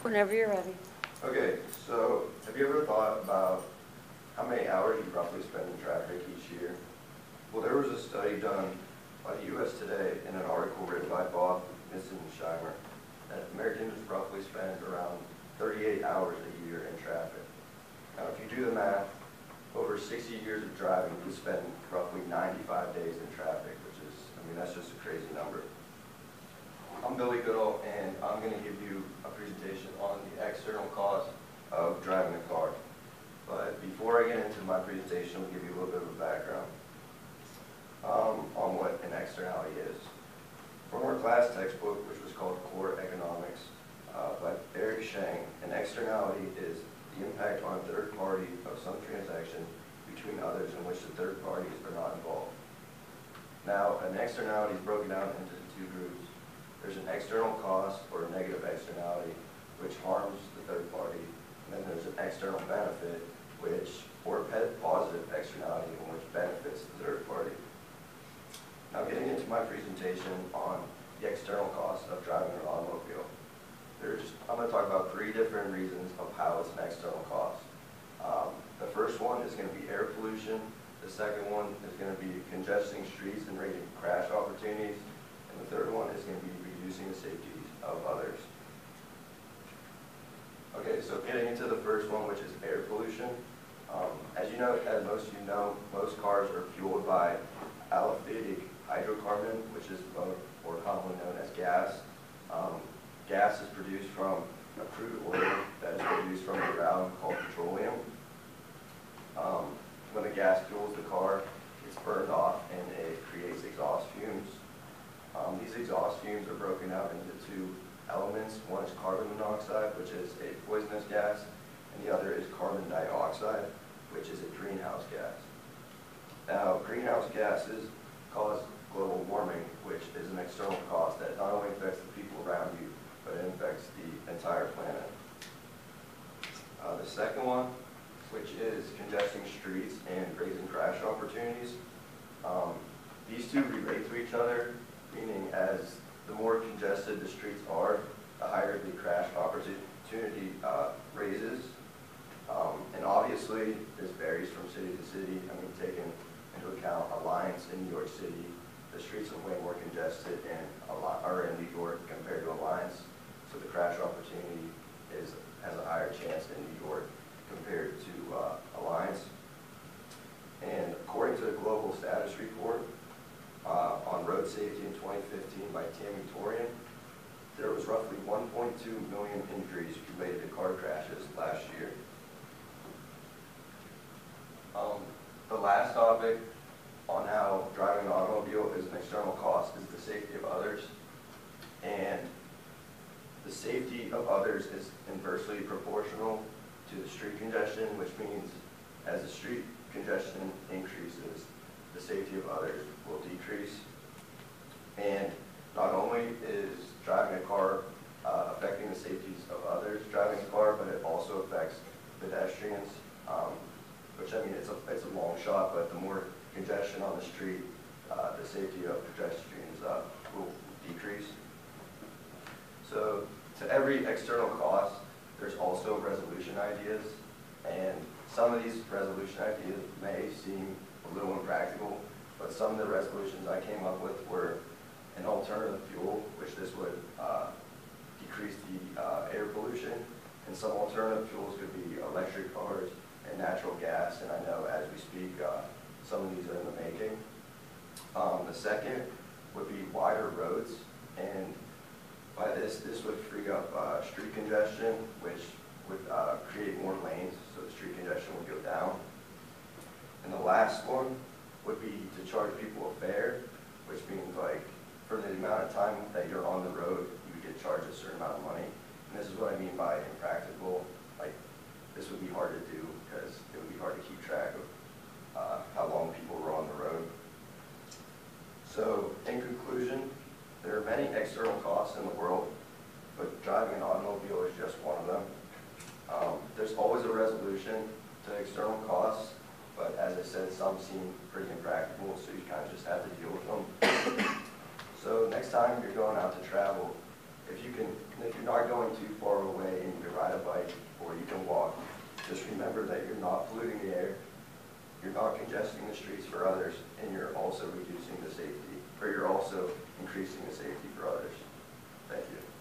Whenever you're ready. Okay, so have you ever thought about how many hours you roughly spend in traffic each year? Well, there was a study done by the U.S. Today in an article written by Bob, Mrs. Scheimer, that Americans roughly spend around 38 hours a year in traffic. Now, if you do the math, over 60 years of driving, you spend roughly 95 days in traffic, which is, that's just a crazy number. I'm Billy Goodall, and I'm going to give you a presentation on the external cost of driving a car. But before I get into my presentation, I'll give you a little bit of a background on what an externality is. From our class textbook, which was called Core Economics by Eric Shang, an externality is the impact on a third party of some transaction between others in which the third parties are not involved. Now, an externality is broken down into two groups. There's an external cost or a negative externality, which harms the third party, and then there's an external benefit, or a positive externality, which benefits the third party. Now, getting into my presentation on the external cost of driving an automobile, I'm going to talk about 3 different reasons of how it's an external cost. The first one is going to be air pollution. The second one is going to be congesting streets and raising crash opportunities. And the third one is going to be reducing the safety of others. Okay, so getting into the first one, which is air pollution. As most of you know, most cars are fueled by aliphatic hydrocarbon, which is more commonly known as gas. Gas is produced from a crude oil that is produced from a ground called petroleum. When the gas fuels the car, it's burned off and it creates exhaust fumes. These exhaust fumes are broken out into 2 elements. One is carbon monoxide, which is a poisonous gas, and the other is carbon dioxide, which is a greenhouse gas. Now, greenhouse gases cause global warming, which is an external cost that not only affects the people around you, but it affects the entire planet. The second one, which is congesting streets and raising crash opportunities. These two relate to each other, meaning as the more congested the streets are, the higher the crash opportunity raises. And obviously, this varies from city to city. Taking into account Alliance in New York City, the streets are way more congested in New York compared to Alliance. So the crash opportunity has a higher chance in New York compared to Alliance. And according to the Global Status Report on road safety in 2015 by Tammy Torian, there was roughly 1.2 million injuries related to car crashes last year. The last topic on how driving an automobile is an external cost is the safety of others. And the safety of others is inversely proportional to the street congestion, which means as the street congestion increases, the safety of others will decrease. And not only is driving a car affecting the safeties of others driving a car, but it also affects pedestrians, which it's a long shot, but the more congestion on the street, the safety of pedestrians will decrease. So to every external cost, there's also resolution ideas, and some of these resolution ideas may seem a little impractical, but some of the resolutions I came up with were an alternative fuel, which this would decrease the air pollution, and some alternative fuels could be electric cars and natural gas, and I know as we speak, some of these are in the making. The second would be wider roads, and by this would free up street congestion, which would create more lanes, so the street congestion would go down. And the last one would be to charge people a fare, which means for the amount of time that you're on the road, you would get charged a certain amount of money. And this is what I mean by impractical. This would be hard to do because it would be hard to keep track of how long people were on the road. So in conclusion, there are many external costs in the world, but driving an automobile is just one of them. There's always a resolution to external costs, but as I said, some seem pretty impractical, so you kind of just have to deal with them. So next time you're going out to travel, if you're not going too far away and you a bike or you can walk, just remember that you're not polluting the air, you're not congesting the streets for others, and you're also reducing the safety, or you're also increasing the safety for others. Thank you.